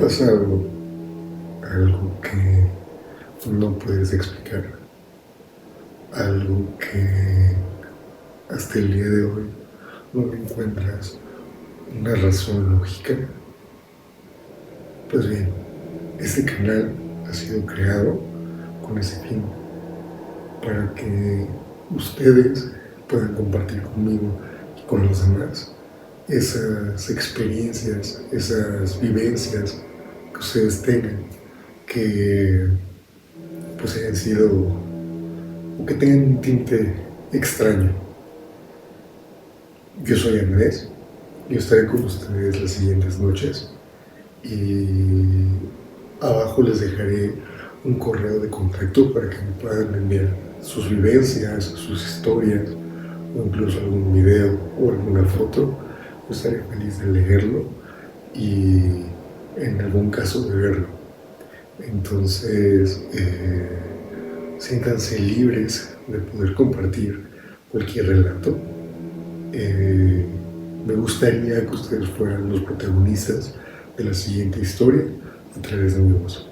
pasado algo que no puedes explicar? Algo que hasta el día de hoy no le encuentras una razón lógica. Pues bien, este canal ha sido creado con ese fin, para que ustedes puedan compartir conmigo y con los demás esas experiencias, esas vivencias que ustedes tengan, que pues hayan sido o que tengan un tinte extraño. Yo soy Andrés, yo estaré con ustedes las siguientes noches y abajo les dejaré un correo de contacto para que me puedan enviar sus vivencias, sus historias o incluso algún video o alguna foto. Yo estaré feliz de leerlo y en algún caso de verlo. Entonces, siéntanse libres de poder compartir cualquier relato. Me gustaría que ustedes fueran los protagonistas de la siguiente historia a través de mi voz.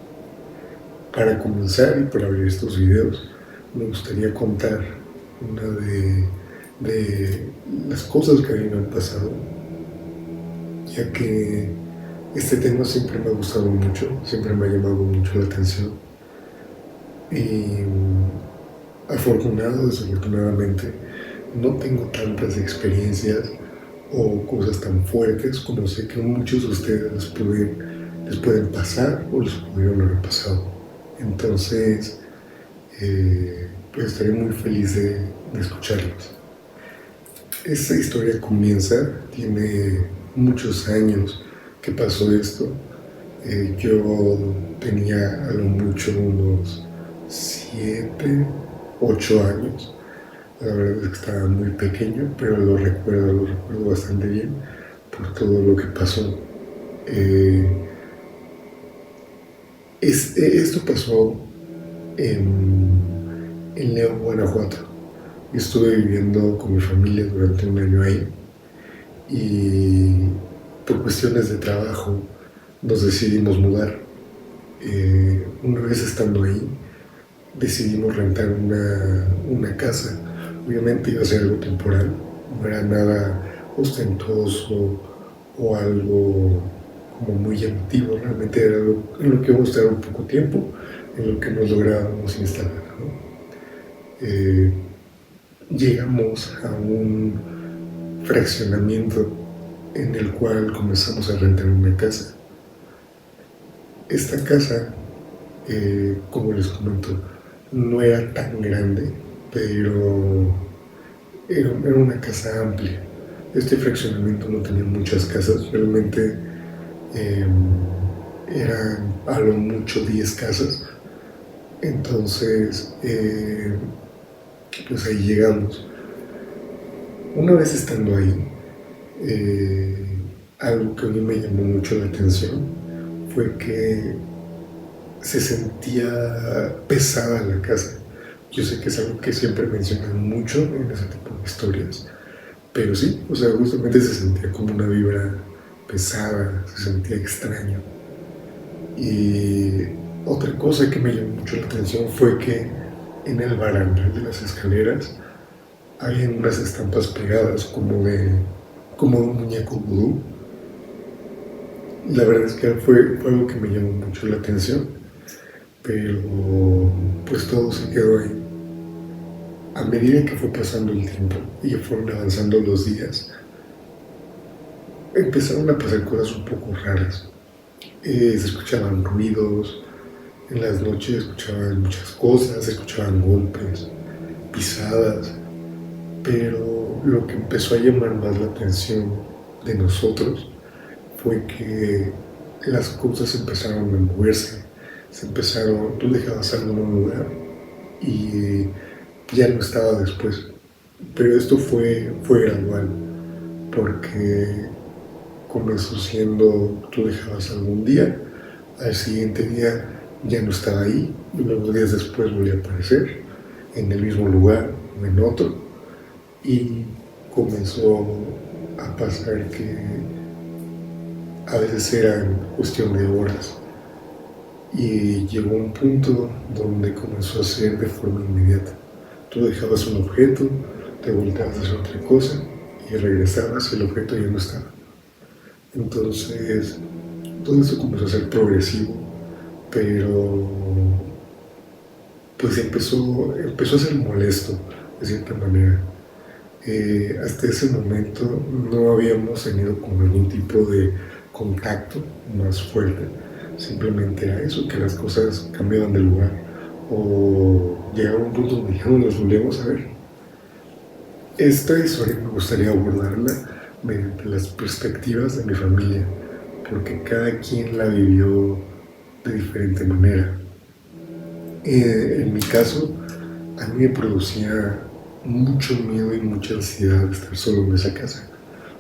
Para comenzar y para abrir estos videos, me gustaría contar una de las cosas que a mí me han pasado, ya que este tema siempre me ha gustado mucho, siempre me ha llamado mucho la atención. Y afortunado o desafortunadamente, no tengo tantas experiencias o cosas tan fuertes como sé que muchos de ustedes les pueden pasar o les pudieron haber pasado. Entonces, pues estaré muy feliz de escucharlos. Esta historia comienza, tiene muchos años que pasó esto. Yo tenía a lo mucho unos 7, 8 años. La verdad es que estaba muy pequeño, pero lo recuerdo bastante bien por todo lo que pasó. Esto pasó en León, Guanajuato. Yo estuve viviendo con mi familia durante un año ahí y por cuestiones de trabajo nos decidimos mudar. Una vez estando ahí, decidimos rentar una casa. Obviamente iba a ser algo temporal, no era nada ostentoso o algo como muy llamativo, realmente era algo en lo que íbamos a estar un poco tiempo, en lo que nos lográbamos instalar, ¿no? Llegamos a un fraccionamiento en el cual comenzamos a rentar una casa. Esta casa, como les comento, no era tan grande, pero era una casa amplia. Este fraccionamiento no tenía muchas casas, realmente eran a lo mucho 10 casas. Entonces, pues ahí llegamos. Una vez estando ahí, algo que a mí me llamó mucho la atención fue que se sentía pesada la casa. Yo sé que es algo que siempre mencionan mucho en ese tipo de historias, pero sí, o sea, justamente se sentía como una vibra pesada, se sentía extraño. Y otra cosa que me llamó mucho la atención fue que en el barandal de las escaleras había unas estampas pegadas como de un muñeco vudú. La verdad es que fue algo que me llamó mucho la atención, pero pues todo se quedó ahí. A medida que fue pasando el tiempo y fueron avanzando los días, empezaron a pasar cosas un poco raras. Se escuchaban ruidos, en las noches se escuchaban muchas cosas, se escuchaban golpes, pisadas, pero lo que empezó a llamar más la atención de nosotros fue que las cosas empezaron a moverse, tú dejabas algo en un lugar y ya no estaba después. Pero esto fue gradual, porque comenzó siendo, tú dejabas algún día, al siguiente día ya no estaba ahí, y luego días después volvió a aparecer en el mismo lugar o en otro, y comenzó a pasar que a veces eran cuestión de horas. Y llegó un punto donde comenzó a ser de forma inmediata. Tú dejabas un objeto, te volteabas a hacer otra cosa y regresabas y el objeto ya no estaba. Entonces, todo esto comenzó a ser progresivo, pero pues empezó a ser molesto de cierta manera. Hasta ese momento no habíamos tenido como algún tipo de contacto más fuerte. Simplemente era eso, que las cosas cambiaban de lugar o llegaban a un punto donde ya no nos volvíamos a ver. Esta historia me gustaría abordarla mediante las perspectivas de mi familia, porque cada quien la vivió de diferente manera. En mi caso, a mí me producía mucho miedo y mucha ansiedad estar solo en esa casa.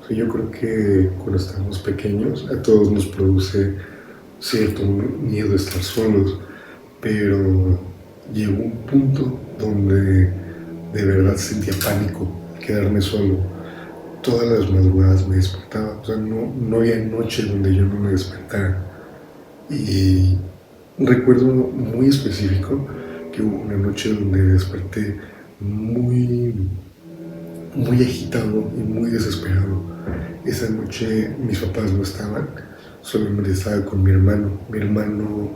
O sea, yo creo que cuando estamos pequeños a todos nos produce cierto miedo estar solos, pero llegó un punto donde de verdad sentía pánico quedarme solo. Todas las madrugadas me despertaba, o sea, no había noche donde yo no me despertara. Y recuerdo muy específico que hubo una noche donde desperté muy, muy agitado y muy desesperado. Esa noche mis papás no estaban, solamente estaba con mi hermano. Mi hermano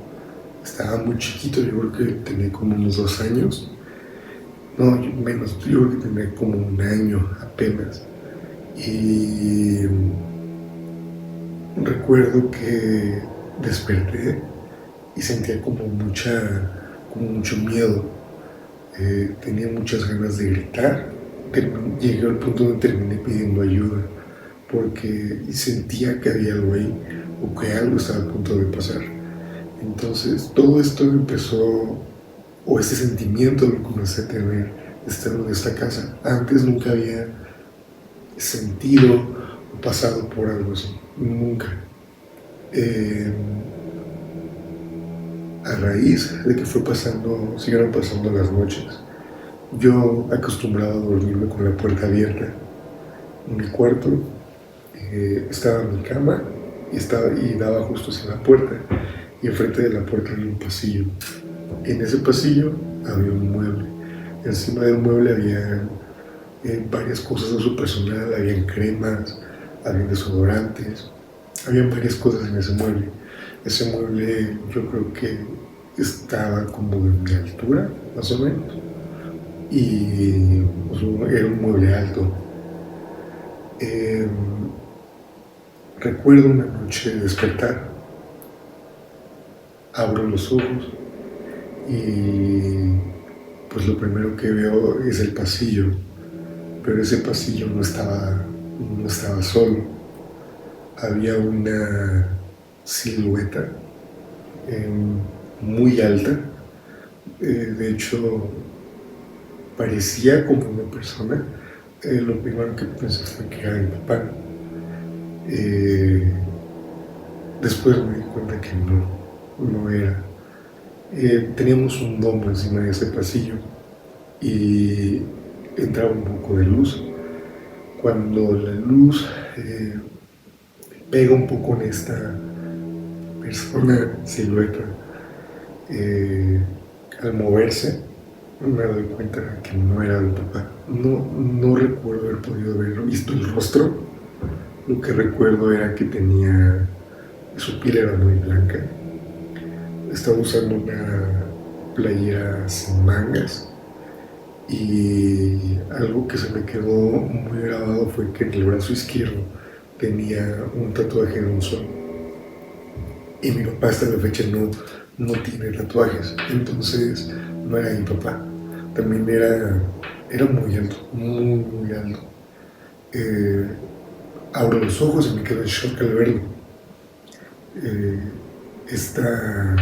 estaba muy chiquito, yo creo que tenía como unos 2 años. No, menos, yo creo que tenía como un año apenas. Y recuerdo que desperté y sentía como mucho miedo. Tenía muchas ganas de gritar. Llegué al punto donde terminé pidiendo ayuda porque sentía que había algo ahí o que algo estaba a punto de pasar. Entonces todo esto empezó, o ese sentimiento lo comencé a tener estando en esta casa. Antes nunca había sentido o pasado por algo así, nunca. A raíz de que siguieron pasando las noches, yo acostumbraba a dormirme con la puerta abierta. En mi cuarto estaba mi cama y daba justo hacia la puerta, y enfrente de la puerta había un pasillo. En ese pasillo había un mueble. Encima del mueble había varias cosas de uso personal, habían cremas, habían desodorantes, habían varias cosas en ese mueble. Ese mueble yo creo que estaba como de mi altura, más o menos, y pues, era un mueble alto. Recuerdo una noche despertar, abro los ojos y pues lo primero que veo es el pasillo, pero ese pasillo no estaba solo. Había una silueta muy alta, de hecho parecía como una persona. Lo primero que pensé fue que era mi papá. Después me di cuenta que no era. Teníamos un domo encima de ese pasillo y entraba un poco de luz. Cuando la luz pega un poco en esta persona silueta, al moverse me doy cuenta que no era mi papá. No recuerdo haber podido haber visto el rostro. Lo que recuerdo era que su piel era muy blanca. Estaba usando una playera sin mangas, y algo que se me quedó muy grabado fue que en el brazo izquierdo tenía un tatuaje de un sol. Y mi papá hasta la fecha no tiene tatuajes, entonces no era mi papá. También era muy alto, muy alto. Abro los ojos y me quedo en shock al verlo. Esta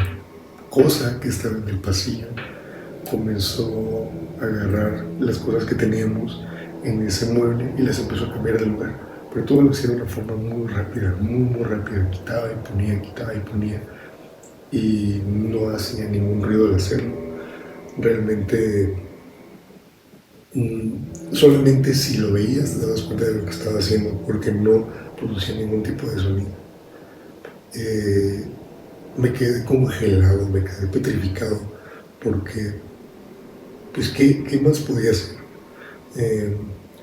cosa que estaba en el pasillo comenzó a agarrar las cosas que teníamos en ese mueble y las empezó a cambiar de lugar. Pero todo lo hacía de una forma muy rápida, muy rápida. Quitaba y ponía. Y no hacía ningún ruido al hacerlo. Realmente, solamente si lo veías te dabas cuenta de lo que estaba haciendo, porque no producía ningún tipo de sonido. eh, me quedé congelado, me quedé petrificado, porque, pues, ¿qué más podía hacer? Eh,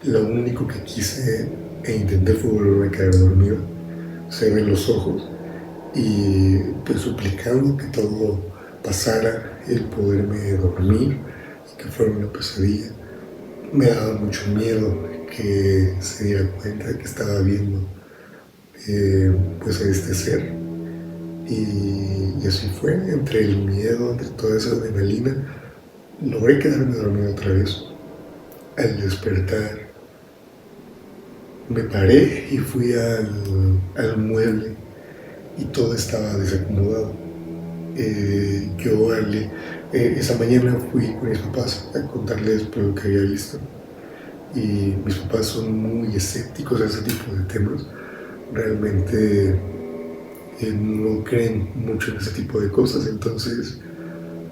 lo único que quise e intenté fue volverme a quedar dormido, cerré los ojos y pues suplicando que todo pasara, el poderme dormir y que fuera una pesadilla. Me daba mucho miedo que se diera cuenta de que estaba viendo pues a este ser. Y así fue, entre el miedo, entre toda esa adrenalina, logré quedarme dormido otra vez. Al despertar, me paré y fui al mueble y todo estaba desacomodado. Esa mañana fui con mis papás a contarles por lo que había visto, y mis papás son muy escépticos a ese tipo de temas. Realmente no creen mucho en ese tipo de cosas. Entonces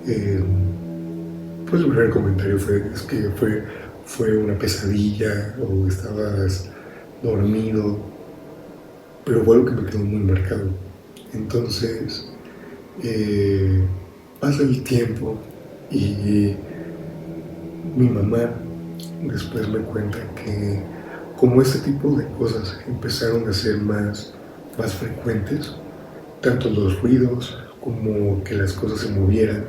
eh, pues el primer comentario es que fue una pesadilla o estabas dormido, pero fue algo que me quedó muy marcado. Entonces pasa el tiempo y mi mamá después me cuenta que como este tipo de cosas empezaron a ser más frecuentes, tanto los ruidos como que las cosas se movieran,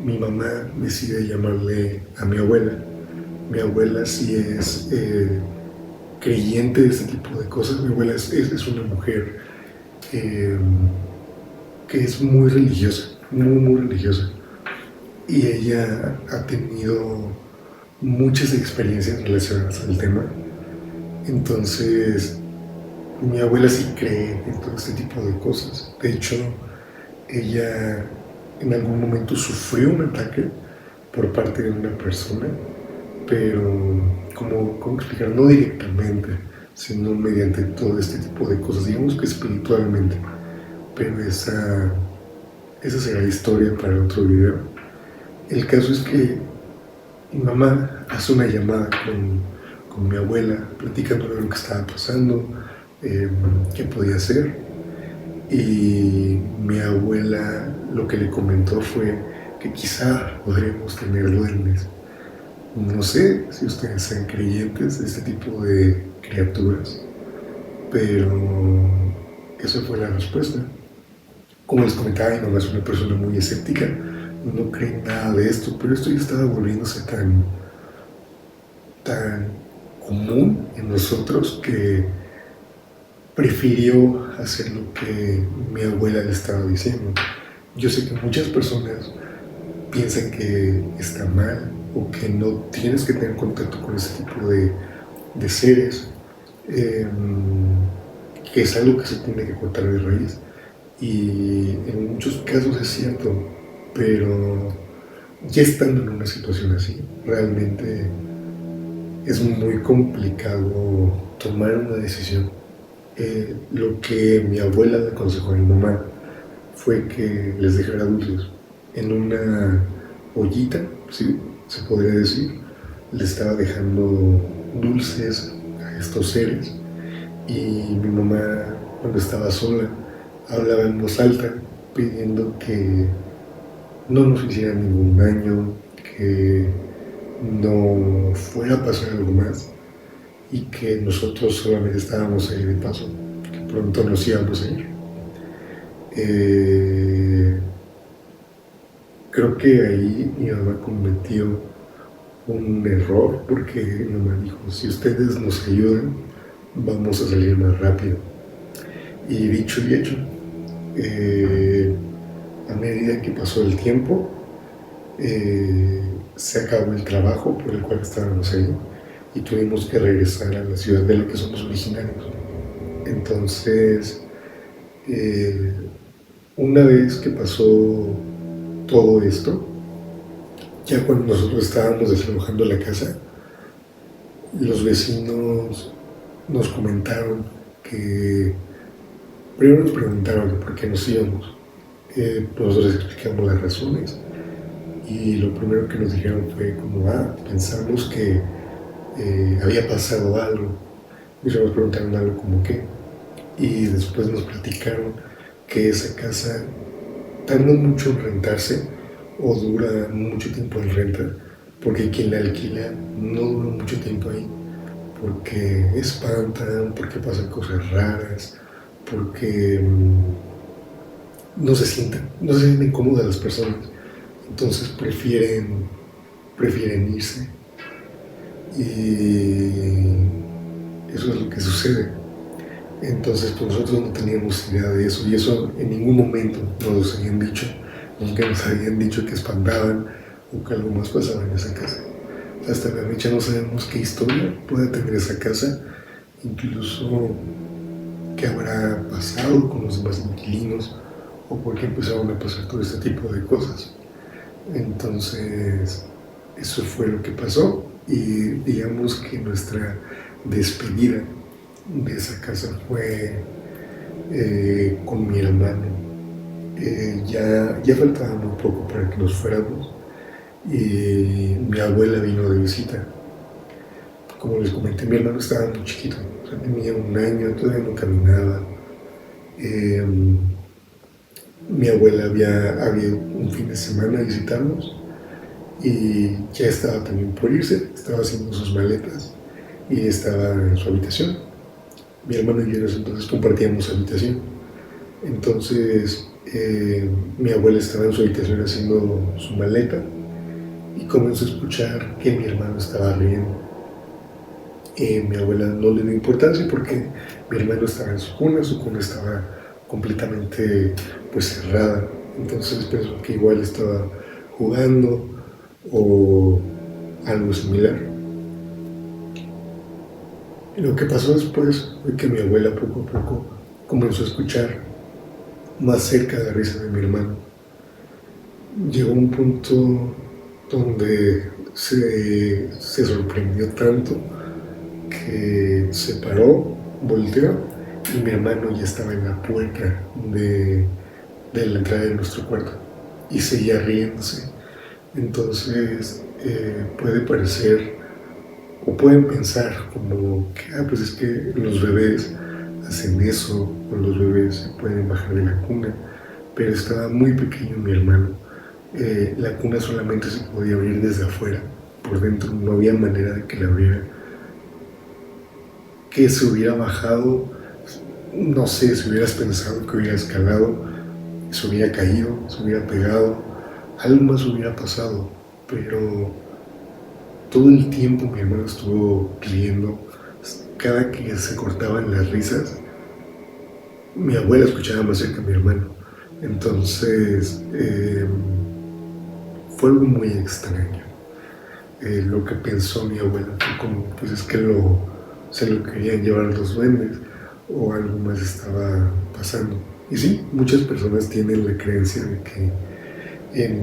mi mamá decide llamarle a mi abuela. Mi abuela sí es creyente de este tipo de cosas. Mi abuela es una mujer eh, que es muy religiosa, muy religiosa. Y ella ha tenido muchas experiencias relacionadas al tema. Entonces, mi abuela sí cree en todo este tipo de cosas. De hecho, ella en algún momento sufrió un ataque por parte de una persona, pero ¿cómo explicar? No directamente, sino mediante todo este tipo de cosas, digamos que espiritualmente. Pero esa será la historia para otro video. El caso es que mi mamá hace una llamada con mi abuela, platicándole lo que estaba pasando, qué podía hacer. Y mi abuela lo que le comentó fue que quizá podremos tener duendes. No sé si ustedes sean creyentes de este tipo de criaturas, pero esa fue la respuesta. Como les comentaba, mi mamá es una persona muy escéptica, no cree en nada de esto, pero esto ya estaba volviéndose tan común en nosotros que prefirió hacer lo que mi abuela le estaba diciendo. Yo sé que muchas personas piensan que está mal o que no tienes que tener contacto con ese tipo de seres, que es algo que se tiene que cortar de raíz. Y en muchos casos es cierto, pero ya estando en una situación así, realmente es muy complicado tomar una decisión. Lo que mi abuela le aconsejó a mi mamá fue que les dejara dulces en una ollita, ¿sí? Se podría decir. Le estaba dejando dulces a estos seres, y mi mamá, cuando estaba sola, hablaba en voz alta pidiendo que no nos hiciera ningún daño, que no fuera a pasar algo más y que nosotros solamente estábamos ahí de paso, que pronto nos íbamos a ir. Creo que ahí mi mamá cometió un error, porque mi mamá dijo: si ustedes nos ayudan, vamos a salir más rápido. Y dicho y hecho, a medida que pasó el tiempo, se acabó el trabajo por el cual estábamos ahí y tuvimos que regresar a la ciudad de la que somos originarios. Entonces, una vez que pasó todo esto, ya cuando nosotros estábamos desalojando la casa, los vecinos nos comentaron que primero nos preguntaron por qué nos íbamos. Nosotros les explicamos las razones y lo primero que nos dijeron fue como: pensamos que había pasado algo. Y se nos preguntaron algo como qué. y después nos platicaron que esa casa tarda mucho en rentarse o dura mucho tiempo en renta, porque quien la alquila no dura mucho tiempo ahí, porque espantan, porque pasan cosas raras, porque no se sienten cómodas las personas, entonces prefieren irse, y eso es lo que sucede. Entonces pues nosotros no teníamos idea de eso, y eso en ningún momento nos habían dicho, nunca nos habían dicho que espantaban o que algo más pasaba en esa casa. Hasta la fecha no sabemos qué historia puede tener esa casa, incluso qué habrá pasado con los demás inquilinos o por qué empezaron a pasar todo este tipo de cosas. Entonces, eso fue lo que pasó, y digamos que nuestra despedida de esa casa fue con mi hermano. Ya faltaba muy poco para que nos fuéramos, y mi abuela vino de visita. Como les comenté, mi hermano estaba muy chiquito, o sea, tenía 1 año, todavía no caminaba. Eh, Mi abuela había ido un fin de semana a visitarnos y ya estaba también por irse, estaba haciendo sus maletas y estaba en su habitación. Mi hermano y yo en ese entonces compartíamos habitación. Entonces mi abuela estaba en su habitación haciendo su maleta y comenzó a escuchar que mi hermano estaba riendo. Mi abuela no le dio importancia porque mi hermano estaba en su cuna estaba completamente pues cerrada, entonces pensó que igual estaba jugando o algo similar. Y lo que pasó después fue que mi abuela poco a poco comenzó a escuchar más cerca de la risa de mi hermano. Llegó un punto donde se sorprendió tanto que se paró, volteó, y mi hermano ya estaba en la puerta de la entrada de nuestro cuarto y seguía riéndose. Entonces puede parecer o pueden pensar como que pues es que los bebés hacen eso, o los bebés se pueden bajar de la cuna, pero estaba muy pequeño mi hermano. La cuna solamente se podía abrir desde afuera, por dentro no había manera de que la abriera. Que se hubiera bajado, no sé, si hubieras pensado que hubiera escalado, se hubiera caído, se hubiera pegado, algo más hubiera pasado, pero todo el tiempo mi hermano estuvo riendo. Cada que se cortaban las risas, mi abuela escuchaba más cerca a mi hermano. Entonces fue algo muy extraño. Lo que pensó mi abuela fue como, pues es que se lo querían llevar los duendes o algo más estaba pasando. Y sí, muchas personas tienen la creencia de que en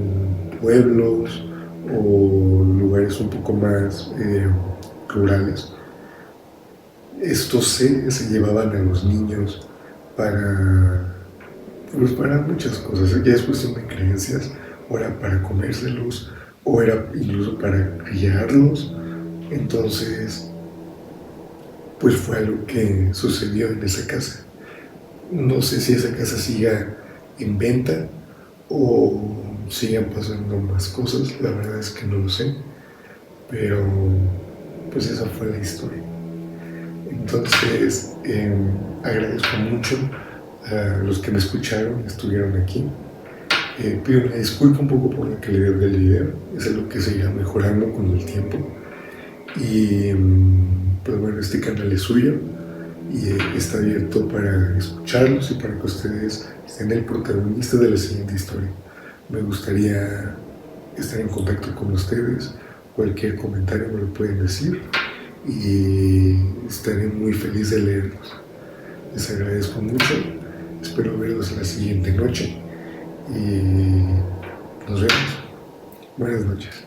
pueblos o lugares un poco más rurales, estos se llevaban a los niños para muchas cosas. Ya es cuestión de creencias, o era para comérselos, o era incluso para criarlos. Entonces, pues fue algo que sucedió en esa casa. No sé si esa casa siga en venta o sigan pasando más cosas, la verdad es que no lo sé, pero pues esa fue la historia. Entonces agradezco mucho a los que me escucharon, estuvieron aquí. Pido una disculpa un poco por la calidad del video, es algo que se irá mejorando con el tiempo. Y pues bueno, este canal es suyo y está abierto para escucharlos y para que ustedes sean el protagonista de la siguiente historia. Me gustaría estar en contacto con ustedes, cualquier comentario me lo pueden decir y estaré muy feliz de leerlos. Les agradezco mucho, espero verlos la siguiente noche y nos vemos. Buenas noches.